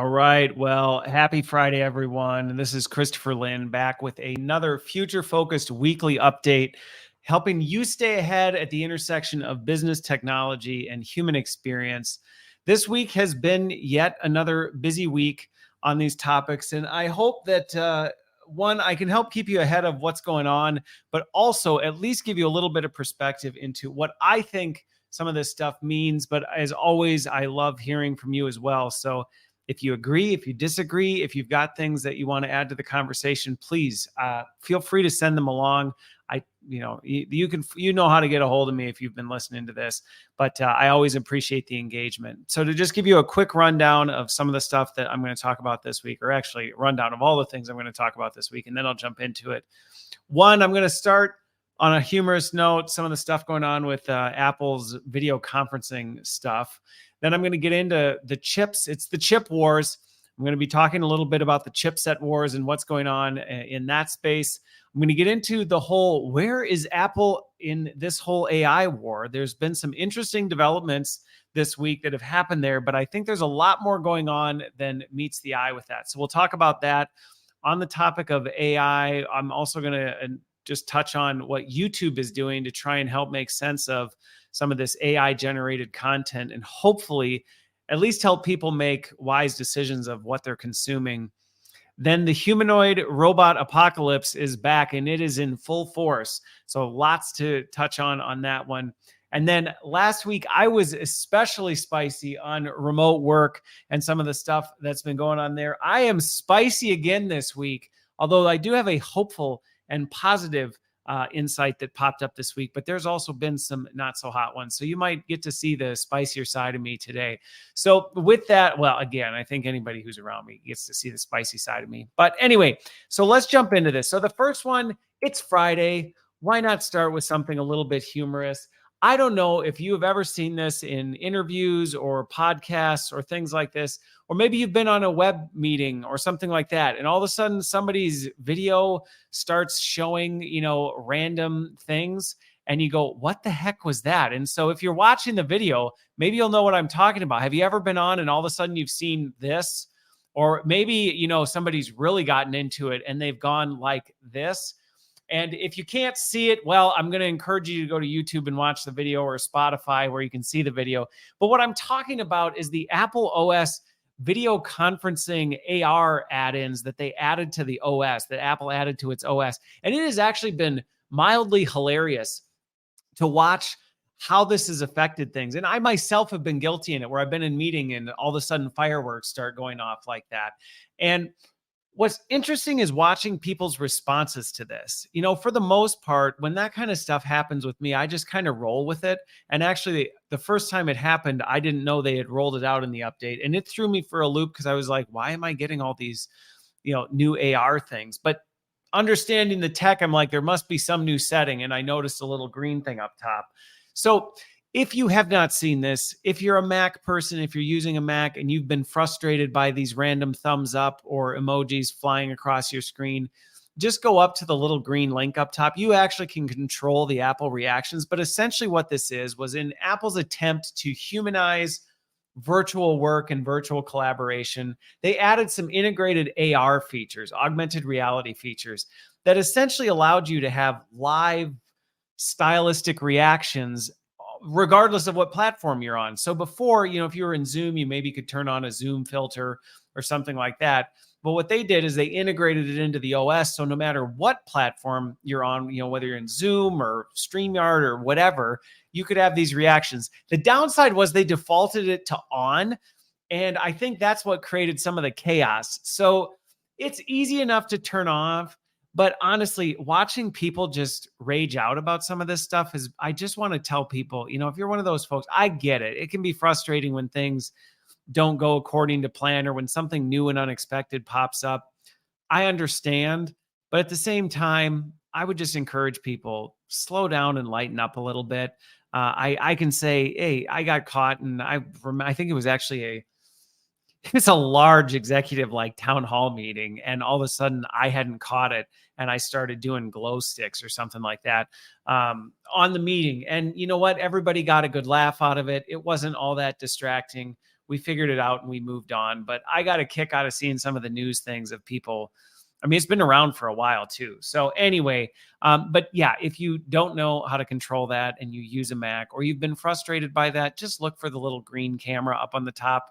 All right. Well, happy Friday, everyone. This is Christopher Lynn back with another future-focused weekly update, helping you stay ahead at the intersection of business technology and human experience. This week has been yet another busy week on these topics, and I hope that one, I can help keep you ahead of what's going on, but also at least give you a little bit of perspective into what I think some of this stuff means. But as always, I love hearing from you as well. So if you agree, if you disagree, if you've got things that you want to add to the conversation, please feel free to send them along. You can how to get a hold of me if you've been listening to this, but I always appreciate the engagement. So to just give you a quick rundown of some of the stuff that I'm going to talk about this week, or actually a rundown of all the things I'm going to talk about this week, and then I'll jump into it. One, I'm going to start on a humorous note, some of the stuff going on with Apple's video conferencing stuff. Then I'm going to get into the chips. It's the chip wars. I'm going to be talking a little bit about the chipset wars and what's going on in that space. I'm going to get into the whole, where is Apple in this whole AI war? There's been some interesting developments this week that have happened there, but I think there's a lot more going on than meets the eye with that. So we'll talk about that. On the topic of AI, I'm also going to just touch on what YouTube is doing to try and help make sense of some of this AI generated content and hopefully at least help people make wise decisions of what they're consuming. Then the humanoid robot apocalypse is back and it is in full force. So lots to touch on that one. And then last week, I was especially spicy on remote work and some of the stuff that's been going on there. I am spicy again this week, although I do have a hopeful and positive insight that popped up this week, but there's also been some not so hot ones. So you might get to see the spicier side of me today. So with that, well, again, I think anybody who's around me gets to see the spicy side of me. But anyway, so let's jump into this. So the first one, it's Friday. Why not start with something a little bit humorous? I don't know if you have ever seen this in interviews or podcasts or things like this, or maybe you've been on a web meeting or something like that, and all of a sudden somebody's video starts showing, random things, and you go, what the heck was that? And so if you're watching the video, maybe you'll know what I'm talking about. Have you ever been on and all of a sudden you've seen this? Or maybe, somebody's really gotten into it and they've gone like this. And if you can't see it, well, I'm going to encourage you to go to YouTube and watch the video, or Spotify where you can see the video. But what I'm talking about is the Apple OS video conferencing AR add-ins that they added to the OS, that Apple added to its OS. And it has actually been mildly hilarious to watch how this has affected things. And I myself have been guilty in it, where I've been in meeting and all of a sudden fireworks start going off like that. And what's interesting is watching people's responses to this. For the most part, when that kind of stuff happens with me, I just kind of roll with it. And actually, the first time it happened, I didn't know they had rolled it out in the update. And it threw me for a loop because I was like, why am I getting all these, new AR things? But understanding the tech, I'm like, there must be some new setting. And I noticed a little green thing up top. So if you have not seen this, if you're a Mac person, if you're using a Mac and you've been frustrated by these random thumbs up or emojis flying across your screen, just go up to the little green link up top. You actually can control the Apple reactions. But essentially what this was in Apple's attempt to humanize virtual work and virtual collaboration, they added some integrated AR features, augmented reality features, that essentially allowed you to have live stylistic reactions regardless of what platform you're on. So before, if you were in Zoom, you maybe could turn on a Zoom filter or something like that. But what they did is they integrated it into the OS. So no matter what platform you're on, whether you're in Zoom or StreamYard or whatever, you could have these reactions. The downside was they defaulted it to on. And I think that's what created some of the chaos. So it's easy enough to turn off. But honestly, watching people just rage out about some of this stuff I just want to tell people, if you're one of those folks, I get it. It can be frustrating when things don't go according to plan or when something new and unexpected pops up. I understand. But at the same time, I would just encourage people, slow down and lighten up a little bit. I can say, hey, I got caught, and I think it was actually it's a large executive town hall meeting, and all of a sudden I hadn't caught it, and I started doing glow sticks or something like that on the meeting. And you know what? Everybody got a good laugh out of it. It wasn't all that distracting. we figured it out and we moved on. But I got a kick out of seeing some of the news things of people. I mean, it's been around for a while too. So anyway, but yeah, if you don't know how to control that and you use a Mac or you've been frustrated by that, just look for the little green camera up on the top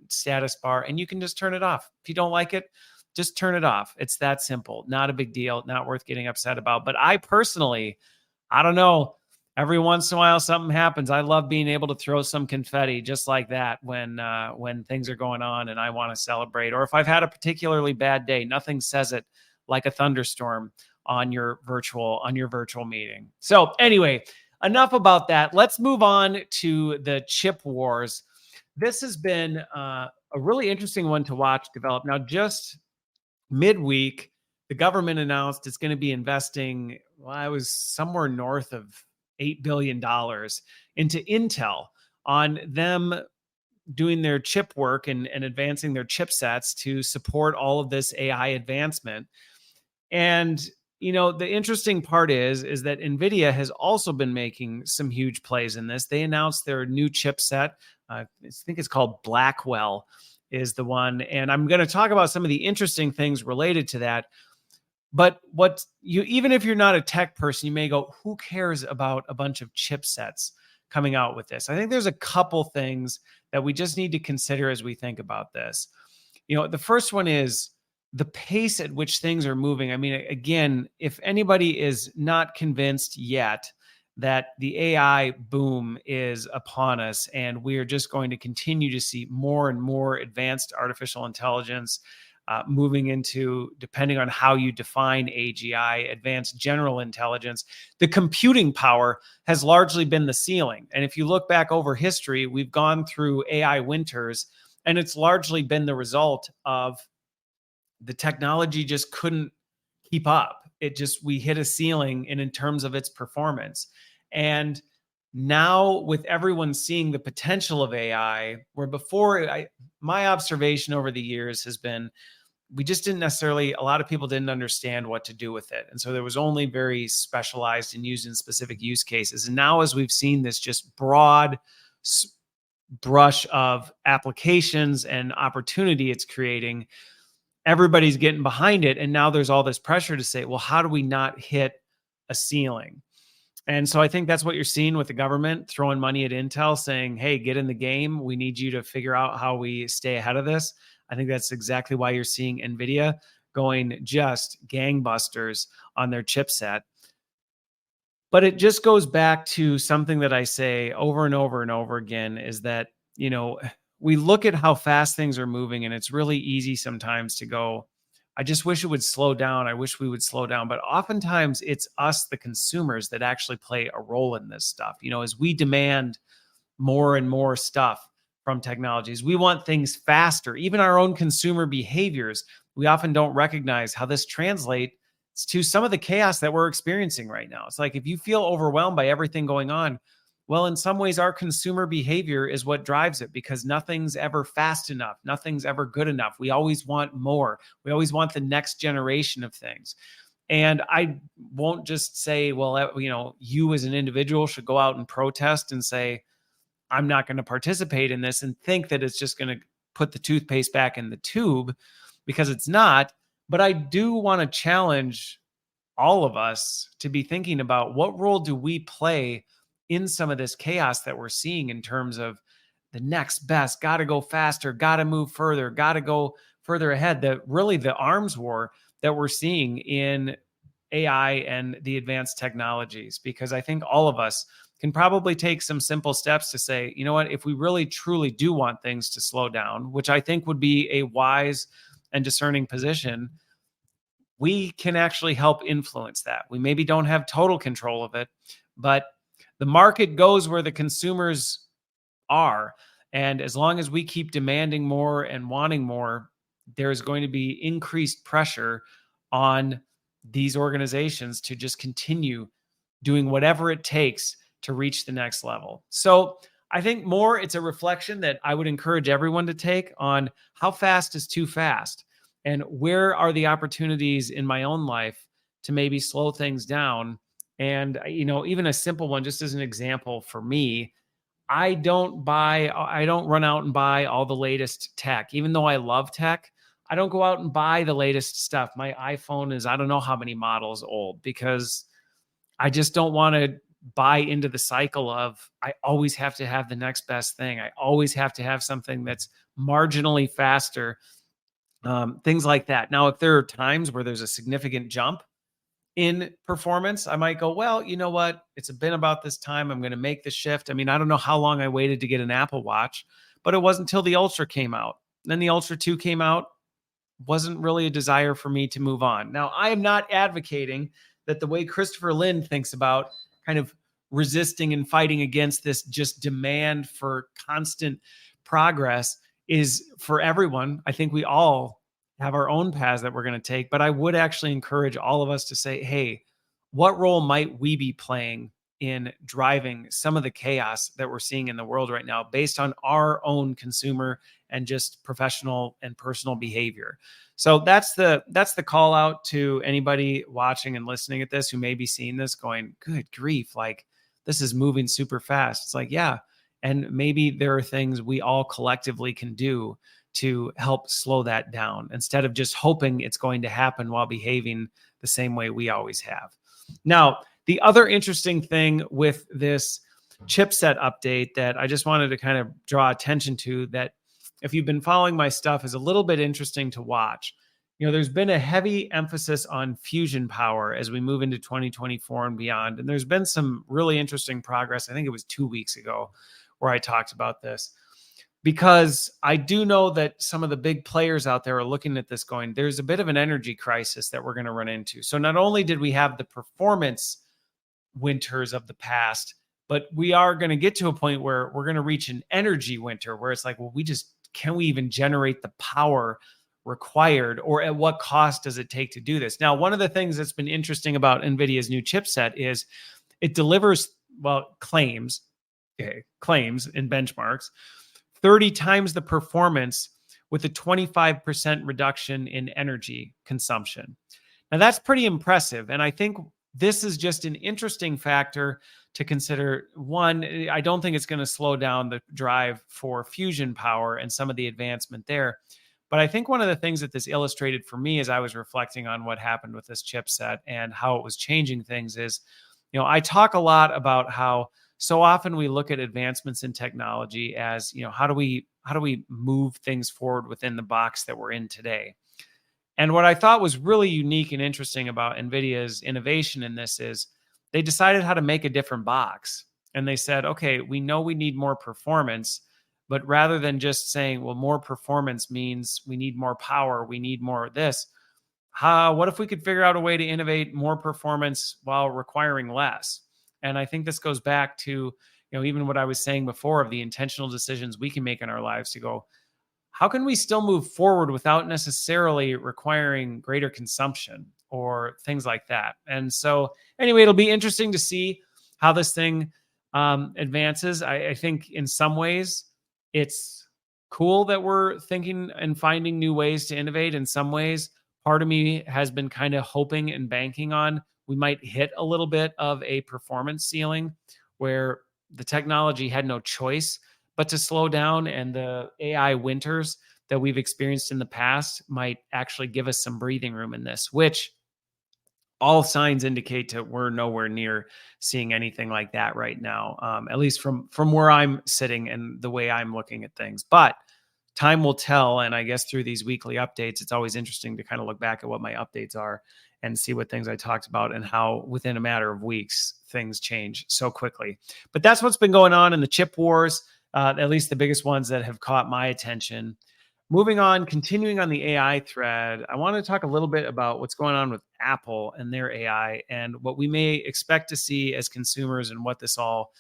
status bar and you can just turn it off. If you don't like it, just turn it off. It's that simple. Not a big deal. Not worth getting upset about. But I personally, I don't know. Every once in a while, something happens. I love being able to throw some confetti just like that when things are going on and I want to celebrate. Or if I've had a particularly bad day, nothing says it like a thunderstorm on your virtual meeting. So anyway, enough about that. Let's move on to the chip wars. This has been a really interesting one to watch develop. Now, just midweek, the government announced it's going to be investing, well, I was somewhere north of $8 billion into Intel on them doing their chip work and advancing their chipsets to support all of this AI advancement. And, you know, the interesting part is that Nvidia has also been making some huge plays in this. They announced their new chipset. I think it's called Blackwell is the one. And I'm going to talk about some of the interesting things related to that. But even if you're not a tech person, you may go, who cares about a bunch of chipsets coming out with this? I think there's a couple things that we just need to consider as we think about this. You know, the first one is the pace at which things are moving. I mean, again, if anybody is not convinced yet that the AI boom is upon us and we are just going to continue to see more and more advanced artificial intelligence moving into, depending on how you define AGI, advanced general intelligence, the computing power has largely been the ceiling. And if you look back over history, we've gone through AI winters, and it's largely been the result of the technology just couldn't keep up. We hit a ceiling in terms of its performance. And now with everyone seeing the potential of AI, where before my observation over the years has been, we just didn't necessarily, a lot of people didn't understand what to do with it. And so there was only very specialized and used in specific use cases. And now as we've seen this just broad brush of applications and opportunity it's creating, everybody's getting behind it. And now there's all this pressure to say, well, how do we not hit a ceiling? And so I think that's what you're seeing with the government throwing money at Intel, saying, hey, get in the game. We need you to figure out how we stay ahead of this. I think that's exactly why you're seeing Nvidia going just gangbusters on their chipset. But it just goes back to something that I say over and over and over again is that, you know, we look at how fast things are moving and it's really easy sometimes to go, I just wish it would slow down. I wish we would slow down. But oftentimes it's us, the consumers, that actually play a role in this stuff. You know, as we demand more and more stuff from technologies, we want things faster. Even our own consumer behaviors, we often don't recognize how this translates to some of the chaos that we're experiencing right now. It's like if you feel overwhelmed by everything going on, well, in some ways, our consumer behavior is what drives it because nothing's ever fast enough. Nothing's ever good enough. We always want more. We always want the next generation of things. And I won't just say, well, you know, you as an individual should go out and protest and say, I'm not going to participate in this and think that it's just going to put the toothpaste back in the tube, because it's not. But I do want to challenge all of us to be thinking about what role do we play in some of this chaos that we're seeing in terms of the next best, got to go faster, got to move further, got to go further ahead. Really the arms war that we're seeing in AI and the advanced technologies, because I think all of us can probably take some simple steps to say, you know what, if we really truly do want things to slow down, which I think would be a wise and discerning position, we can actually help influence that. We maybe don't have total control of it, but the market goes where the consumers are. And as long as we keep demanding more and wanting more, there's going to be increased pressure on these organizations to just continue doing whatever it takes to reach the next level. So I think more, it's a reflection that I would encourage everyone to take on how fast is too fast and where are the opportunities in my own life to maybe slow things down. And, you know, even a simple one, just as an example for me, I don't run out and buy all the latest tech. Even though I love tech, I don't go out and buy the latest stuff. My iPhone is, I don't know how many models old, because I just don't want to buy into the cycle of I always have to have the next best thing. I always have to have something that's marginally faster, things like that. Now, if there are times where there's a significant jump in performance, I might go, well, you know what? It's been about this time. I'm going to make the shift. I mean, I don't know how long I waited to get an Apple Watch, but it wasn't until the Ultra came out. Then the Ultra 2 came out. Wasn't really a desire for me to move on. Now, I am not advocating that the way Christopher Lynn thinks about kind of resisting and fighting against this just demand for constant progress is for everyone. I think we all have our own paths that we're going to take, but I would actually encourage all of us to say, hey, what role might we be playing in driving some of the chaos that we're seeing in the world right now based on our own consumer and just professional and personal behavior? So that's the call out to anybody watching and listening at this who may be seeing this going, good grief, like this is moving super fast. It's like, yeah. And maybe there are things we all collectively can do to help slow that down instead of just hoping it's going to happen while behaving the same way we always have. Now, the other interesting thing with this chipset update that I just wanted to kind of draw attention to, that if you've been following my stuff, is a little bit interesting to watch. You know, there's been a heavy emphasis on fusion power as we move into 2024 and beyond. And there's been some really interesting progress. I think it was 2 weeks ago where I talked about this, because I do know that some of the big players out there are looking at this going, there's a bit of an energy crisis that we're going to run into. So not only did we have the performance winters of the past, but we are going to get to a point where we're going to reach an energy winter where it's like, well, can we even generate the power required, or at what cost does it take to do this? Now, one of the things that's been interesting about NVIDIA's new chipset is it delivers, well, claims in benchmarks, 30 times the performance with a 25% reduction in energy consumption. Now, that's pretty impressive. And I think this is just an interesting factor to consider. One, I don't think it's going to slow down the drive for fusion power and some of the advancement there. But I think one of the things that this illustrated for me as I was reflecting on what happened with this chipset and how it was changing things is, you know, I talk a lot about how so often we look at advancements in technology as, you know, how do we move things forward within the box that we're in today? And what I thought was really unique and interesting about NVIDIA's innovation in this is they decided how to make a different box. And they said, okay, we know we need more performance, but rather than just saying, well, more performance means we need more power, we need more of this, what if we could figure out a way to innovate more performance while requiring less? And I think this goes back to, you know, even what I was saying before of the intentional decisions we can make in our lives to go, how can we still move forward without necessarily requiring greater consumption or things like that? And so anyway, it'll be interesting to see how this thing advances. I think in some ways it's cool that we're thinking and finding new ways to innovate. In some ways, part of me has been kind of hoping and banking on we might hit a little bit of a performance ceiling where the technology had no choice but to slow down, and the AI winters that we've experienced in the past might actually give us some breathing room in this, which all signs indicate that we're nowhere near seeing anything like that right now, at least from where I'm sitting and the way I'm looking at things. But time will tell. And I guess through these weekly updates, it's always interesting to kind of look back at what my updates are and see what things I talked about and how within a matter of weeks, things change so quickly. But that's what's been going on in the chip wars, at least the biggest ones that have caught my attention. Moving on, continuing on the AI thread, I want to talk a little bit about what's going on with Apple and their AI and what we may expect to see as consumers and what this all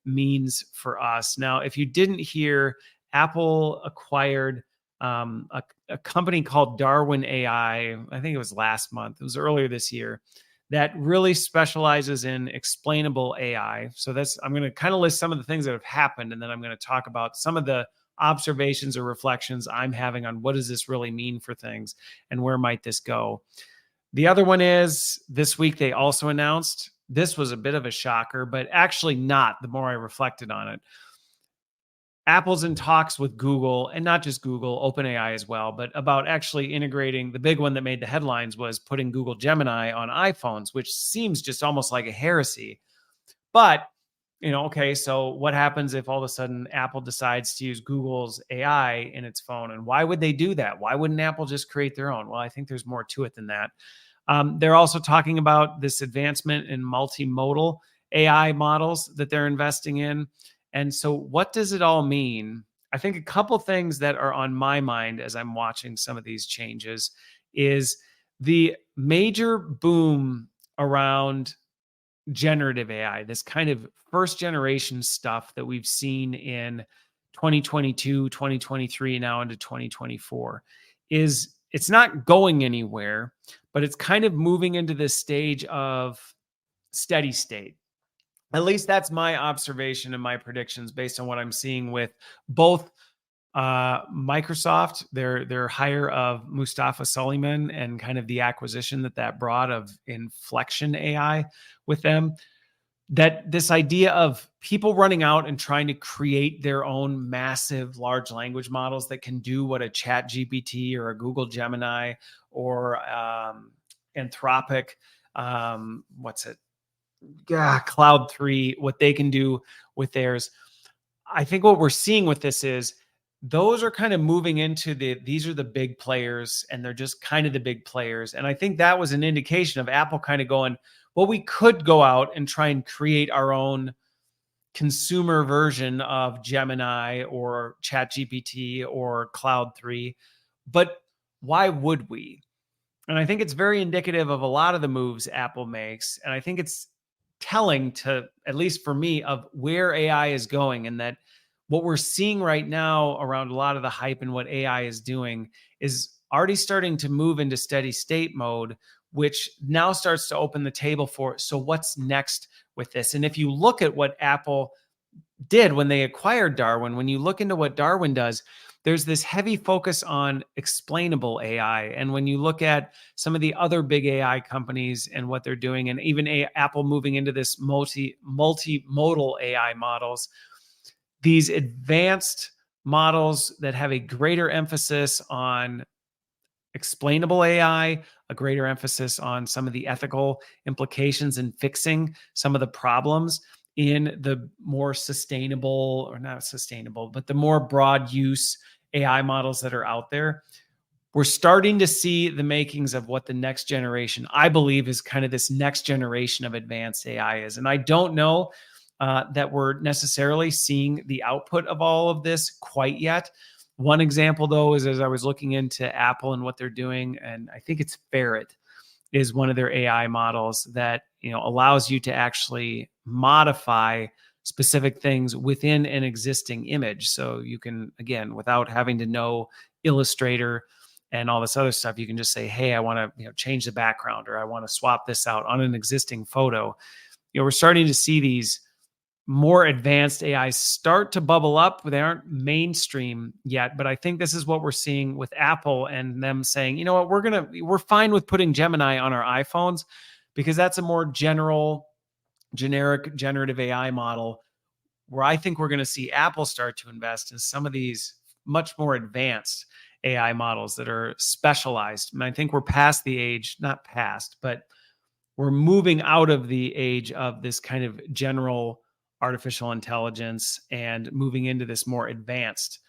means for us. Now, if you didn't hear, Apple acquired a company called Darwin AI. I think it was last month. It was earlier this year, that really specializes in explainable AI. So I'm going to kind of list some of the things that have happened, and then I'm going to talk about some of the observations or reflections I'm having on what does this really mean for things and where might this go. The other one is this week they also announced, this was a bit of a shocker, but actually not the more I reflected on it. Apple's in talks with Google, and not just Google, OpenAI as well, but about actually integrating. The big one that made the headlines was putting Google Gemini on iPhones, which seems just almost like a heresy. But, okay, so what happens if all of a sudden Apple decides to use Google's AI in its phone? And why would they do that? Why wouldn't Apple just create their own? Well, I think there's more to it than that. They're also talking about this advancement in multimodal AI models that they're investing in. And so, what does it all mean? I think a couple things that are on my mind as I'm watching some of these changes is the major boom around generative AI, this kind of first generation stuff that we've seen in 2022, 2023, now into 2024 is it's not going anywhere, but it's kind of moving into this stage of steady state. At least that's my observation and my predictions based on what I'm seeing with both Microsoft, their hire of Mustafa Suleyman, and kind of the acquisition that brought of Inflection AI with them. That this idea of people running out and trying to create their own massive large language models that can do what a Chat GPT or a Google Gemini or Anthropic, Cloud 3, what they can do with theirs. I think what we're seeing with this is those are kind of moving into these are the big players, and they're just kind of the big players. And I think that was an indication of Apple kind of going, well, we could go out and try and create our own consumer version of Gemini or ChatGPT or Cloud 3, but why would we? And I think it's very indicative of a lot of the moves Apple makes. And I think it's telling to, at least for me, of where AI is going, and that what we're seeing right now around a lot of the hype and what AI is doing is already starting to move into steady state mode, which now starts to open the table for, so what's next with this? And if you look at what Apple did when they acquired Darwin, when you look into what Darwin does, there's this heavy focus on explainable AI. And when you look at some of the other big AI companies and what they're doing, and even Apple moving into this multimodal AI models, these advanced models that have a greater emphasis on explainable AI, a greater emphasis on some of the ethical implications and fixing some of the problems in the more sustainable, or not sustainable, but the more broad use AI models that are out there. We're starting to see the makings of what the next generation, I believe, is kind of this next generation of advanced AI is. And I don't know that we're necessarily seeing the output of all of this quite yet. One example, though, is as I was looking into Apple and what they're doing, and I think it's Ferret is one of their AI models that allows you to actually modify specific things within an existing image. So you can, again, without having to know Illustrator and all this other stuff, you can just say, hey, I want to change the background, or I want to swap this out on an existing photo. We're starting to see these more advanced AIs start to bubble up. They aren't mainstream yet, but I think this is what we're seeing with Apple and them saying, you know what, we're fine with putting Gemini on our iPhones because that's a more generic generative AI model. Where I think we're going to see Apple start to invest in some of these much more advanced AI models that are specialized. And I think we're past the age, not past, but we're moving out of the age of this kind of general artificial intelligence and moving into this more advanced,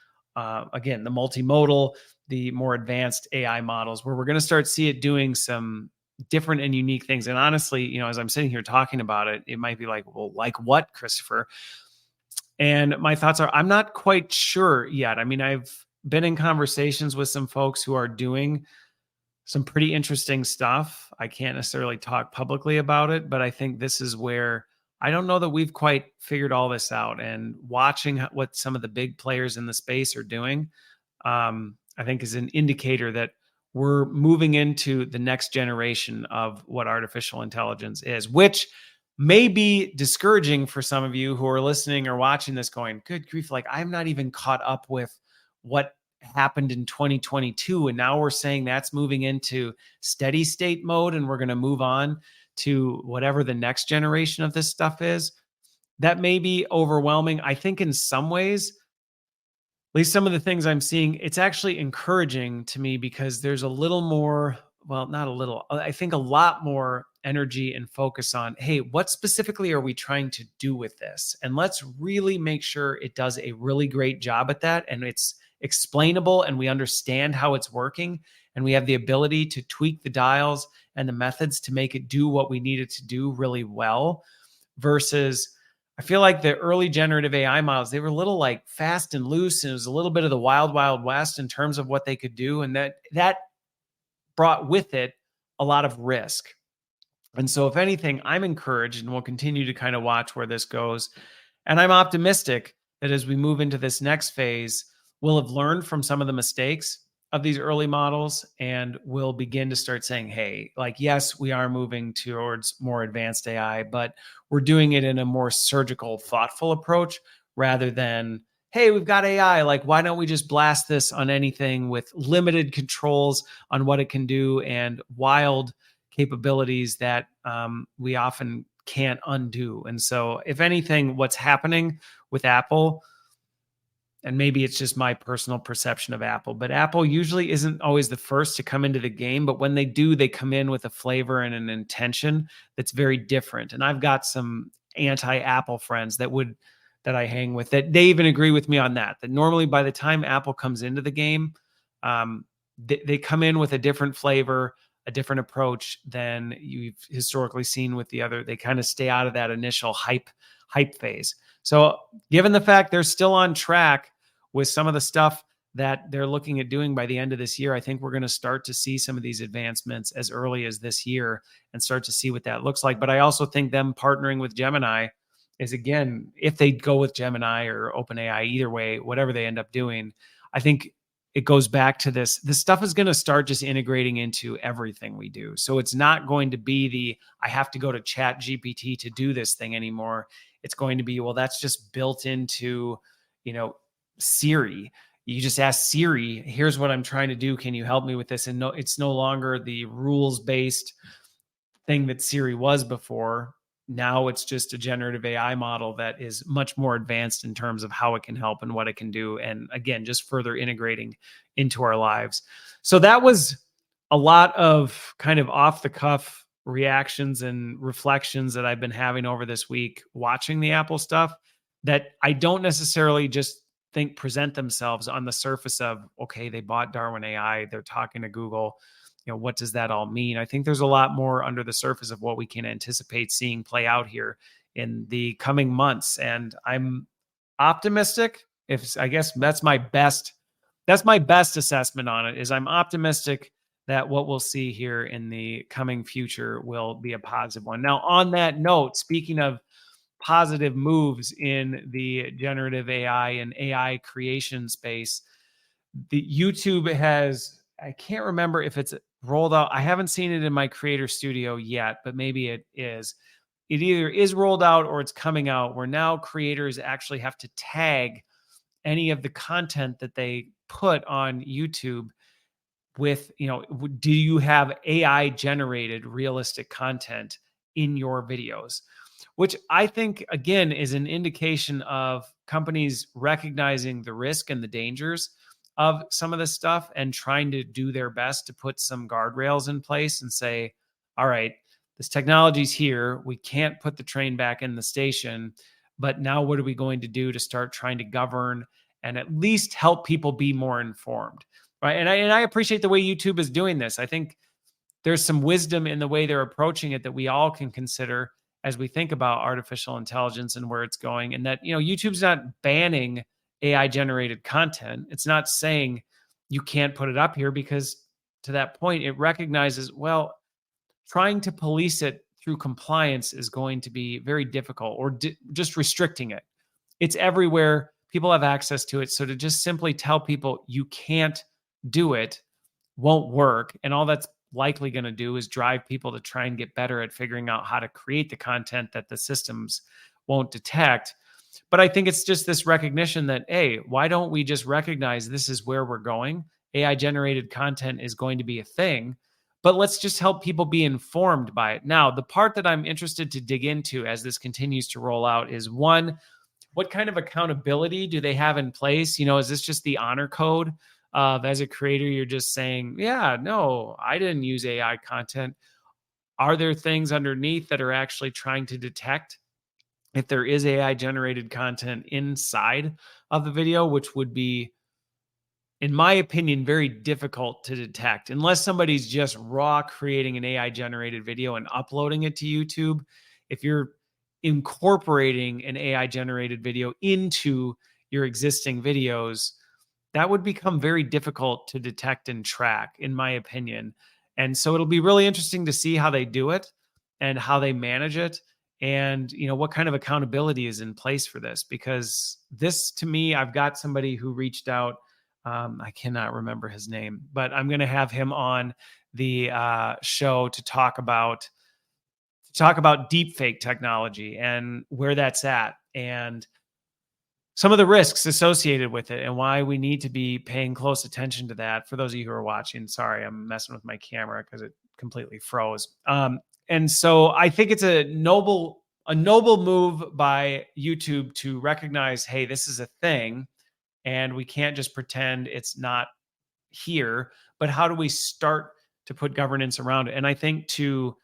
again, the multimodal, the more advanced AI models, where we're going to start see it doing some different and unique things. And honestly, as I'm sitting here talking about it, it might be like, well, like what, Christopher? And my thoughts are, I'm not quite sure yet. I mean, I've been in conversations with some folks who are doing some pretty interesting stuff. I can't necessarily talk publicly about it, but I think this is where I don't know that we've quite figured all this out. And watching what some of the big players in the space are doing, I think is an indicator that we're moving into the next generation of what artificial intelligence is, which may be discouraging for some of you who are listening or watching this going, good grief, like I'm not even caught up with what happened in 2022. And now we're saying that's moving into steady state mode and we're going to move on to whatever the next generation of this stuff is. That may be overwhelming. I think in some ways, least some of the things I'm seeing, it's actually encouraging to me because there's a little more, well, not a little, I think a lot more energy and focus on, hey, what specifically are we trying to do with this? And let's really make sure it does a really great job at that. And it's explainable and we understand how it's working. And we have the ability to tweak the dials and the methods to make it do what we need it to do really well versus I feel like the early generative AI models, they were a little like fast and loose, and it was a little bit of the wild, wild west in terms of what they could do. And that brought with it a lot of risk. And so if anything, I'm encouraged and we'll continue to kind of watch where this goes. And I'm optimistic that as we move into this next phase, we'll have learned from some of the mistakes of these early models and we'll begin to start saying, hey, like, yes, we are moving towards more advanced AI, but we're doing it in a more surgical, thoughtful approach rather than, hey, we've got AI. Like, why don't we just blast this on anything with limited controls on what it can do and wild capabilities that we often can't undo. And so, if anything, what's happening with Apple, and maybe it's just my personal perception of Apple, but Apple usually isn't always the first to come into the game. But when they do, they come in with a flavor and an intention that's very different. And I've got some anti-Apple friends that I hang with that they even agree with me on that. That normally by the time Apple comes into the game, they come in with a different flavor, a different approach than you've historically seen with the other. They kind of stay out of that initial hype phase. So given the fact they're still on track with some of the stuff that they're looking at doing by the end of this year, I think we're going to start to see some of these advancements as early as this year and start to see what that looks like. But I also think them partnering with Gemini is, again, if they go with Gemini or OpenAI, either way, whatever they end up doing, I think it goes back to this stuff is going to start just integrating into everything we do. So it's not going to be I have to go to Chat GPT to do this thing anymore. It's going to be, well, that's just built into, Siri. You just ask Siri, here's what I'm trying to do. Can you help me with this? And no, it's no longer the rules-based thing that Siri was before. Now it's just a generative AI model that is much more advanced in terms of how it can help and what it can do. And again, just further integrating into our lives. So that was a lot of kind of off the cuff reactions and reflections that I've been having over this week, watching the Apple stuff that I don't necessarily just think present themselves on the surface of, okay, they bought Darwin AI, they're talking to Google. What does that all mean? I think there's a lot more under the surface of what we can anticipate seeing play out here in the coming months. And I'm optimistic. I guess that's my best assessment on it, is I'm optimistic that what we'll see here in the coming future will be a positive one. Now, on that note, speaking of positive moves in the generative AI and AI creation space, the YouTube has, I can't remember if it's rolled out. I haven't seen it in my creator studio yet, but maybe it is. It either is rolled out or it's coming out, where now creators actually have to tag any of the content that they put on YouTube with, do you have AI generated realistic content in your videos? Which I think, again, is an indication of companies recognizing the risk and the dangers of some of this stuff and trying to do their best to put some guardrails in place and say, all right, this technology's here. We can't put the train back in the station, but now what are we going to do to start trying to govern and at least help people be more informed, right? And I appreciate the way YouTube is doing this. I think there's some wisdom in the way they're approaching it that we all can consider as we think about artificial intelligence and where it's going. And that, YouTube's not banning AI generated content. It's not saying you can't put it up here, because to that point, it recognizes, well, trying to police it through compliance is going to be very difficult, or just restricting it. It's everywhere. People have access to it. So to just simply tell people you can't do it won't work. And all that's likely going to do is drive people to try and get better at figuring out how to create the content that the systems won't detect. But I think it's just this recognition that, hey, why don't we just recognize this is where we're going? AI generated content is going to be a thing, but let's just help people be informed by it. Now, the part that I'm interested to dig into as this continues to roll out is, one, what kind of accountability do they have in place? Is this just the honor code of, as a creator, you're just saying, yeah, no, I didn't use AI content. Are there things underneath that are actually trying to detect if there is AI generated content inside of the video, which would be, in my opinion, very difficult to detect unless somebody's just raw creating an AI generated video and uploading it to YouTube. If you're incorporating an AI generated video into your existing videos, that would become very difficult to detect and track, in my opinion. And so it'll be really interesting to see how they do it and how they manage it, and what kind of accountability is in place for this. Because this, to me, I've got somebody who reached out. I cannot remember his name, but I'm going to have him on the show to talk about deepfake technology and where that's at, and some of the risks associated with it, and why we need to be paying close attention to that. For those of you who are watching, sorry, I'm messing with my camera because it completely froze. And so I think it's a noble move by YouTube to recognize, hey, this is a thing, and we can't just pretend it's not here. But how do we start to put governance around it? And I think to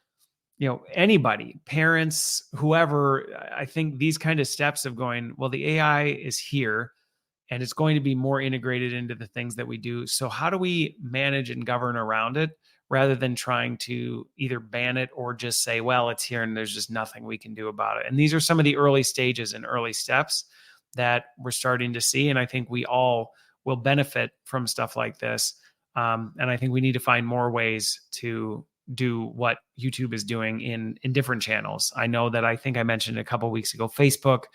anybody, parents, whoever, I think these kind of steps of going, well, the AI is here and it's going to be more integrated into the things that we do. So how do we manage and govern around it, rather than trying to either ban it or just say, well, it's here and there's just nothing we can do about it? And these are some of the early stages and early steps that we're starting to see. And I think we all will benefit from stuff like this. And I think we need to find more ways to do what YouTube is doing in different channels. I know that, I think I mentioned a couple of weeks ago, Facebook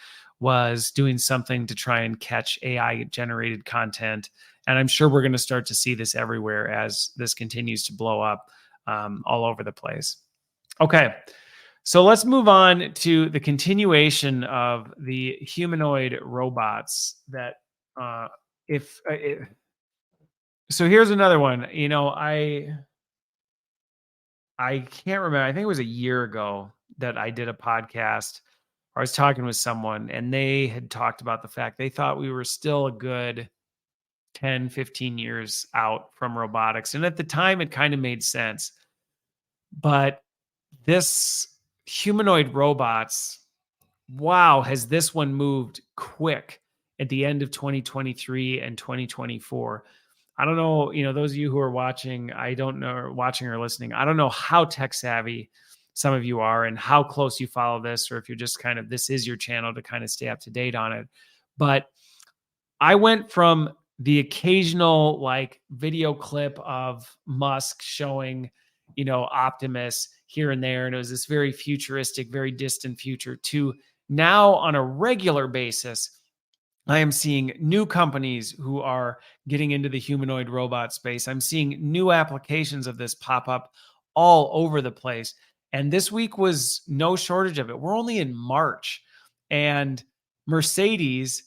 was doing something to try and catch AI generated content. And I'm sure we're going to start to see this everywhere as this continues to blow up all over the place. Okay. So let's move on to the continuation of the humanoid robots that so here's another one. I can't remember. I think it was a year ago that I did a podcast. I was talking with someone and they had talked about the fact they thought we were still a good 10, 15 years out from robotics. And at the time, it kind of made sense. But this humanoid robots, wow, has this one moved quick at the end of 2023 and 2024. I don't know, those of you who are watching, watching or listening, I don't know how tech savvy some of you are and how close you follow this, or if you're just kind of, this is your channel to kind of stay up to date on it. But I went from the occasional like video clip of Musk showing, Optimus here and there, and it was this very futuristic, very distant future, to now on a regular basis, I am seeing new companies who are getting into the humanoid robot space. I'm seeing new applications of this pop up all over the place. And this week was no shortage of it. We're only in March, and Mercedes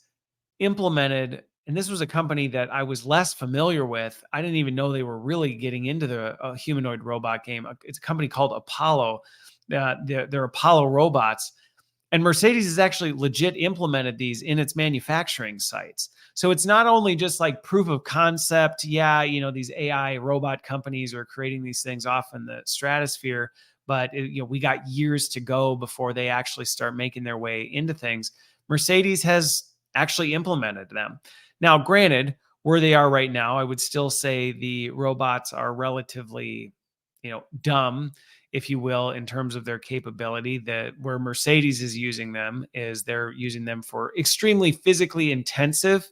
implemented, and this was a company that I was less familiar with. I didn't even know they were really getting into the humanoid robot game. It's a company called Apollo. They're Apollo robots. And Mercedes has actually legit implemented these in its manufacturing sites. So it's not only just like proof of concept. Yeah, these AI robot companies are creating these things off in the stratosphere, but we got years to go before they actually start making their way into things. Mercedes has actually implemented them. Now, granted, where they are right now, I would still say the robots are relatively, dumb, if you will, in terms of their capability. That where Mercedes is using them is they're using them for extremely physically intensive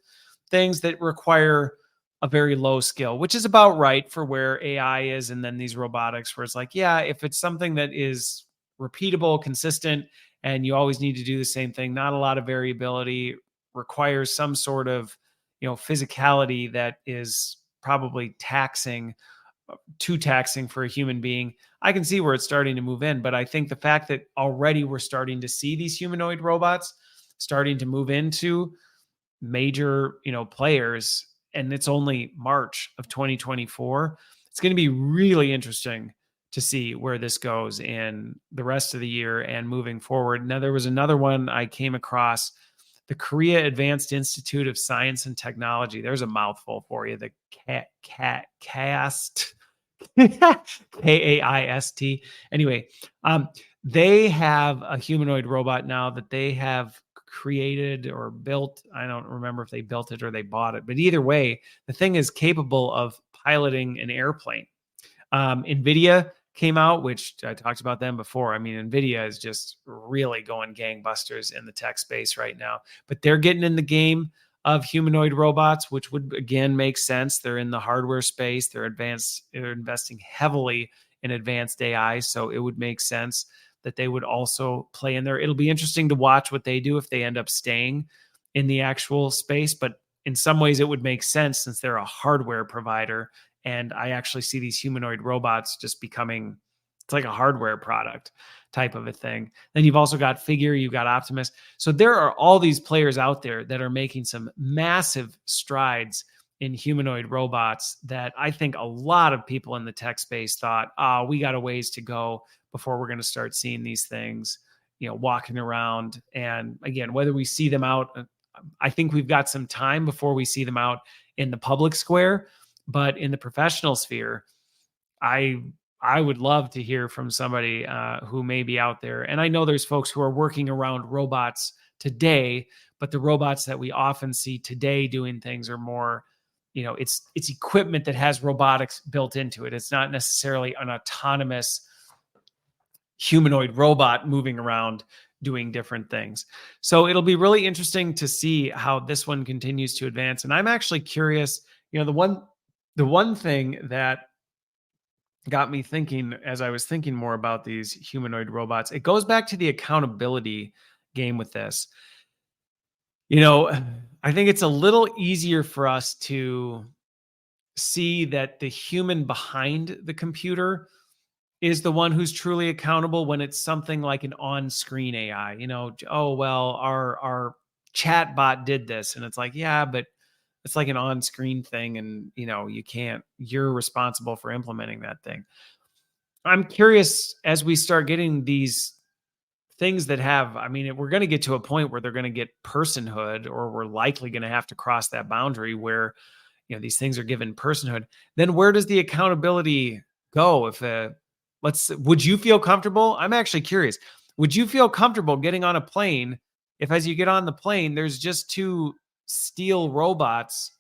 things that require a very low skill, which is about right for where AI is. And then these robotics, where it's like, yeah, if it's something that is repeatable, consistent, and you always need to do the same thing, not a lot of variability, requires some sort of, physicality that is probably too taxing for a human being, I can see where it's starting to move in. But I think the fact that already we're starting to see these humanoid robots starting to move into major, players, and it's only March of 2024, it's going to be really interesting to see where this goes in the rest of the year and moving forward. Now, there was another one I came across the Korea Advanced Institute of Science and Technology. There's a mouthful for you. The CAST, KAIST. Anyway, they have a humanoid robot now that they have created or built. I don't remember if they built it or they bought it, but either way, the thing is capable of piloting an airplane. Nvidia came out, which I talked about them before. I mean, Nvidia is just really going gangbusters in the tech space right now, but they're getting in the game of humanoid robots, which would again make sense. They're in the hardware space. They're investing heavily in advanced AI. So it would make sense that they would also play in there. It'll be interesting to watch what they do if they end up staying in the actual space, but in some ways it would make sense since they're a hardware provider. And I actually see these humanoid robots just becoming, it's like a hardware product type of a thing. Then you've also got Figure, you've got Optimus. So there are all these players out there that are making some massive strides in humanoid robots that I think a lot of people in the tech space thought, we got a ways to go before we're going to start seeing these things, walking around. And again, whether we see them out, I think we've got some time before we see them out in the public square. But in the professional sphere, I would love to hear from somebody who may be out there. And I know there's folks who are working around robots today, but the robots that we often see today doing things are more, it's equipment that has robotics built into it. It's not necessarily an autonomous humanoid robot moving around doing different things. So it'll be really interesting to see how this one continues to advance. And I'm actually curious, the one thing that got me thinking as I was thinking more about these humanoid robots, it goes back to the accountability game with this. I think it's a little easier for us to see that the human behind the computer is the one who's truly accountable when it's something like an on-screen AI. Oh, well, our chat bot did this. And it's like, yeah, but it's like an on-screen thing, and you're responsible for implementing that thing. I'm curious as we start getting these things that have, we're going to get to a point where they're going to get personhood, or we're likely going to have to cross that boundary where, these things are given personhood. Then where does the accountability go? Would you feel comfortable? I'm actually curious. Would you feel comfortable getting on a plane if as you get on the plane, there's just two steel robots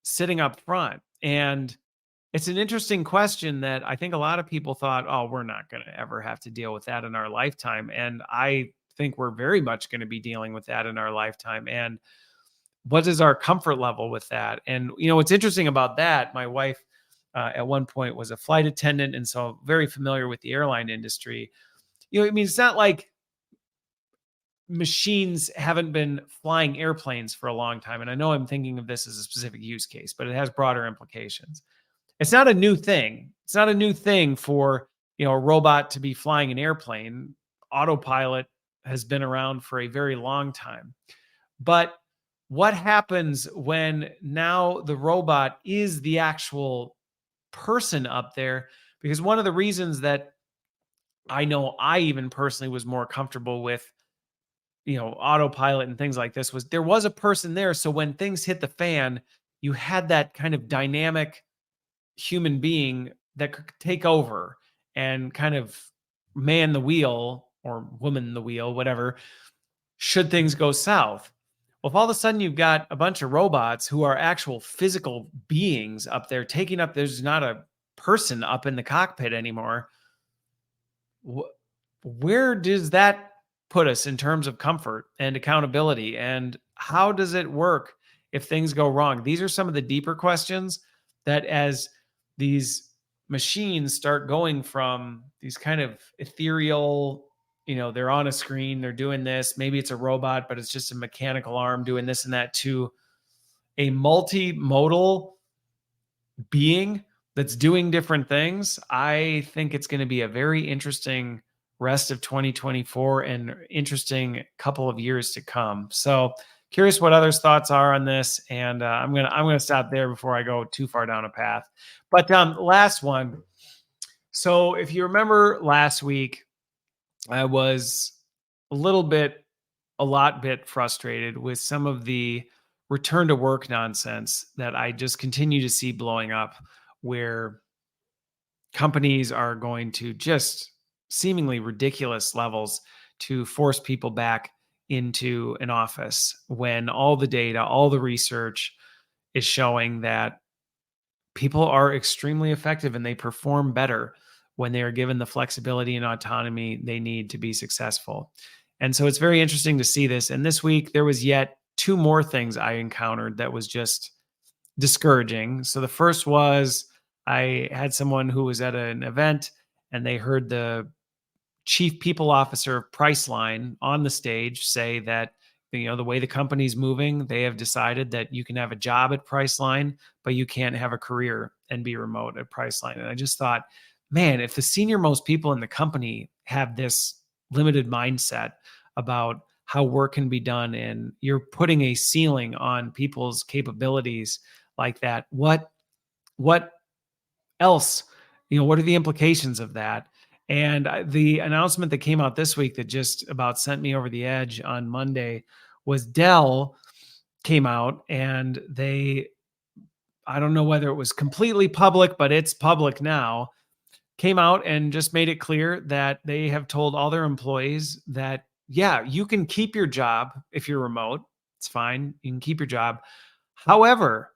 sitting up front? And it's an interesting question that I think a lot of people thought, oh, we're not going to ever have to deal with that in our lifetime. And I think we're very much going to be dealing with that in our lifetime. And what is our comfort level with that? And, what's interesting about that, my wife at one point was a flight attendant, and so very familiar with the airline industry. It's not like machines haven't been flying airplanes for a long time. And I know I'm thinking of this as a specific use case, but it has broader implications. It's not a new thing. It's not a new thing for, a robot to be flying an airplane. Autopilot has been around for a very long time. But what happens when now the robot is the actual person up there? Because one of the reasons that I know I even personally was more comfortable with autopilot and things like this was there was a person there. So when things hit the fan, you had that kind of dynamic human being that could take over and kind of man the wheel, or woman the wheel, whatever, should things go south. Well, if all of a sudden you've got a bunch of robots who are actual physical beings up there taking up, there's not a person up in the cockpit anymore. Where does that put us in terms of comfort and accountability? And how does it work if things go wrong? These are some of the deeper questions that as these machines start going from these kind of ethereal, they're on a screen, they're doing this, maybe it's a robot, but it's just a mechanical arm doing this and that, to a multimodal being that's doing different things. I think it's going to be a very interesting rest of 2024 and interesting couple of years to come. So curious what others' thoughts are on this, and I'm gonna stop there before I go too far down a path. But last one. So if you remember last week, I was a little bit a lot bit frustrated with some of the return to work nonsense that I just continue to see blowing up, where companies are going to just seemingly ridiculous levels to force people back into an office when all the data, all the research is showing that people are extremely effective and they perform better when they are given the flexibility and autonomy they need to be successful. And so it's very interesting to see this. And this week, there was yet two more things I encountered that was just discouraging. So the first was I had someone who was at an event and they heard the chief people officer of Priceline on the stage say that, the way the company's moving, they have decided that you can have a job at Priceline, but you can't have a career and be remote at Priceline. And I just thought, man, if the senior most people in the company have this limited mindset about how work can be done and you're putting a ceiling on people's capabilities like that, what else, what are the implications of that? And the announcement that came out this week that just about sent me over the edge on Monday was Dell came out and I don't know whether it was completely public, but it's public now, came out and just made it clear that they have told all their employees that, yeah, you can keep your job if you're remote. It's fine. You can keep your job. However,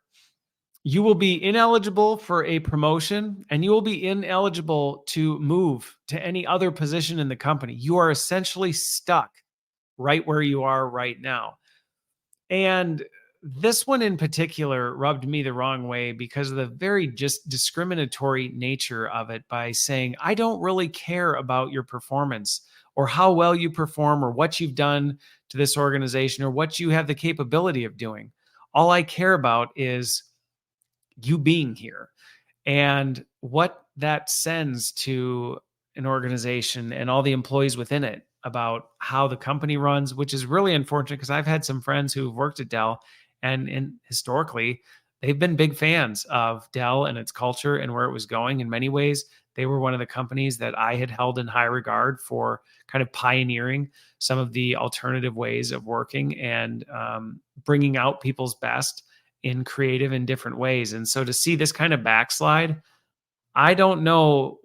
you will be ineligible for a promotion and you will be ineligible to move to any other position in the company. You are essentially stuck right where you are right now. And this one in particular rubbed me the wrong way because of the very just discriminatory nature of it, by saying, I don't really care about your performance or how well you perform or what you've done to this organization or what you have the capability of doing. All I care about is you being here and what that sends to an organization and all the employees within it about how the company runs, which is really unfortunate because I've had some friends who've worked at Dell and historically they've been big fans of Dell and its culture and where it was going. In many ways, they were one of the companies that I had held in high regard for kind of pioneering some of the alternative ways of working and bringing out people's best in creative and different ways. And so to see this kind of backslide, I don't know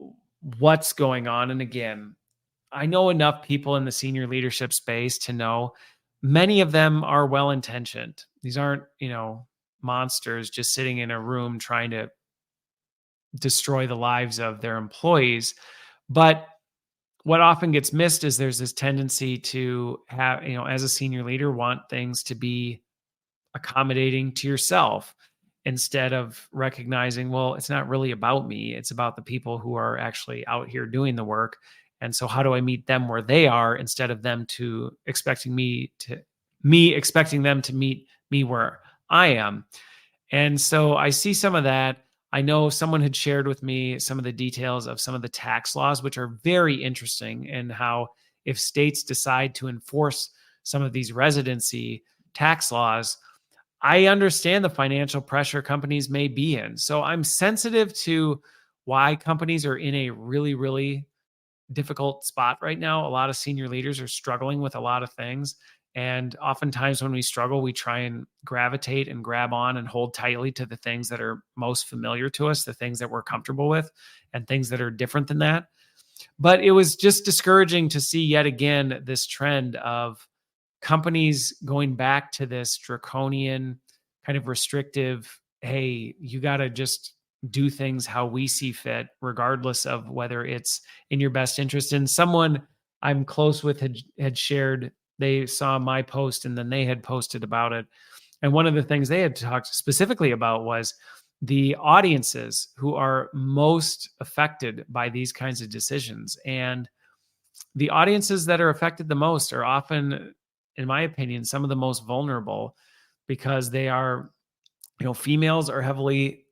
what's going on. And again, I know enough people in the senior leadership space to know many of them are well-intentioned. These aren't, monsters just sitting in a room trying to destroy the lives of their employees. But what often gets missed is there's this tendency to have, as a senior leader, want things to be accommodating to yourself instead of recognizing, well, it's not really about me. It's about the people who are actually out here doing the work. And so how do I meet them where they are instead of them to expecting me expecting them to meet me where I am? And so I see some of that. I know someone had shared with me some of the details of some of the tax laws, which are very interesting, and how if states decide to enforce some of these residency tax laws, I understand the financial pressure companies may be in. So I'm sensitive to why companies are in a really, really difficult spot right now. A lot of senior leaders are struggling with a lot of things. And oftentimes when we struggle, we try and gravitate and grab on and hold tightly to the things that are most familiar to us, the things that we're comfortable with, and things that are different than that. But it was just discouraging to see yet again this trend of companies going back to this draconian kind of restrictive, hey, you got to just do things how we see fit, regardless of whether it's in your best interest. And someone I'm close with had shared, they saw my post and then they had posted about it. And one of the things they had talked specifically about was the audiences who are most affected by these kinds of decisions. And the audiences that are affected the most are often, in my opinion, some of the most vulnerable, because they are, females are heavily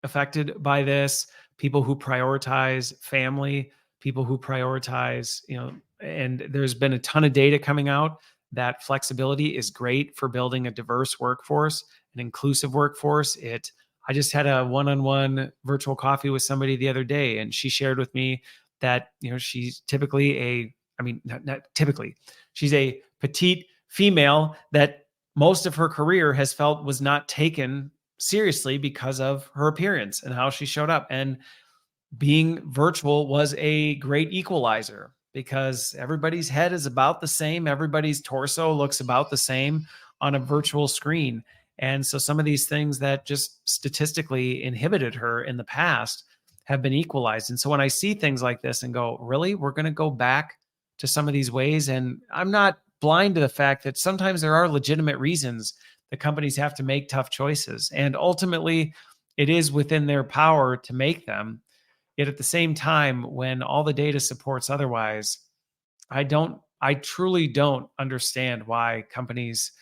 affected by this, people who prioritize family, people who prioritize, and there's been a ton of data coming out that flexibility is great for building a diverse workforce, an inclusive workforce. I just had a one-on-one virtual coffee with somebody the other day, and she shared with me that, she's typically not typically, she's a petite female that most of her career has felt was not taken seriously because of her appearance and how she showed up. And being virtual was a great equalizer because everybody's head is about the same. Everybody's torso looks about the same on a virtual screen. And so some of these things that just statistically inhibited her in the past have been equalized. And so when I see things like this and go, really, we're going to go back to some of these ways. And I'm not blind to the fact that sometimes there are legitimate reasons that companies have to make tough choices. And ultimately, it is within their power to make them. Yet at the same time, when all the data supports otherwise, I truly don't understand why companies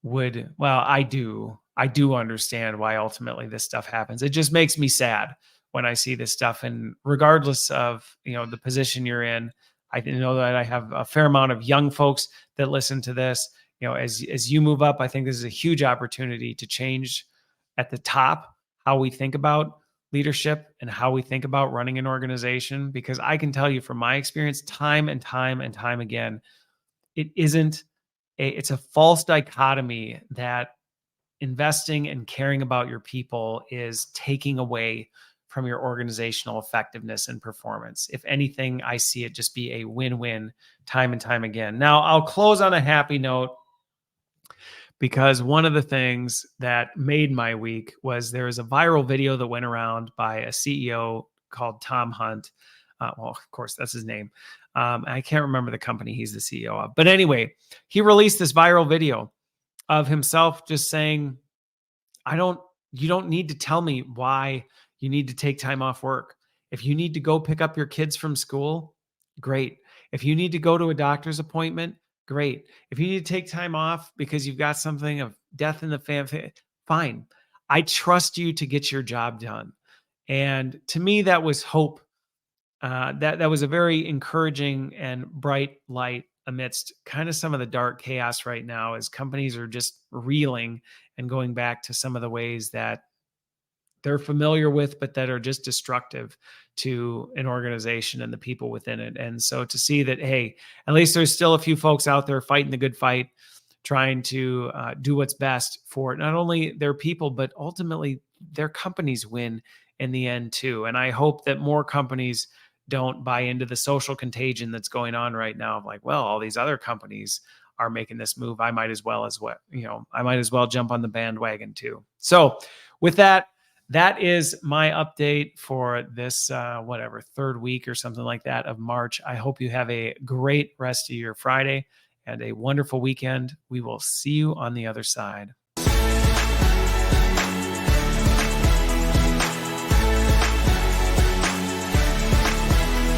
would, well, I do understand why ultimately this stuff happens. It just makes me sad when I see this stuff. And regardless of, the position you're in, I know that I have a fair amount of young folks that listen to this. As you move up, I think this is a huge opportunity to change at the top how we think about leadership and how we think about running an organization, because I can tell you from my experience time and time and time again, it's a false dichotomy that investing and caring about your people is taking away from your organizational effectiveness and performance. If anything, I see it just be a win-win time and time again. Now, I'll close on a happy note, because one of the things that made my week was there was a viral video that went around by a CEO called Tom Hunt. Well, of course, that's his name. I can't remember the company he's the CEO of. But anyway, he released this viral video of himself just saying, you don't need to tell me why you need to take time off work. If you need to go pick up your kids from school, great. If you need to go to a doctor's appointment, great. If you need to take time off because you've got something of death in the family, fine. I trust you to get your job done. And to me, that was hope. That was a very encouraging and bright light amidst kind of some of the dark chaos right now, as companies are just reeling and going back to some of the ways that they're familiar with, but that are just destructive to an organization and the people within it. And so to see that, hey, at least there's still a few folks out there fighting the good fight, trying to do what's best for not only their people, but ultimately their companies win in the end too. And I hope that more companies don't buy into the social contagion that's going on right now of like, well, all these other companies are making this move. I might as well jump on the bandwagon too. So with that, that is my update for this, third week or something like that of March. I hope you have a great rest of your Friday and a wonderful weekend. We will see you on the other side.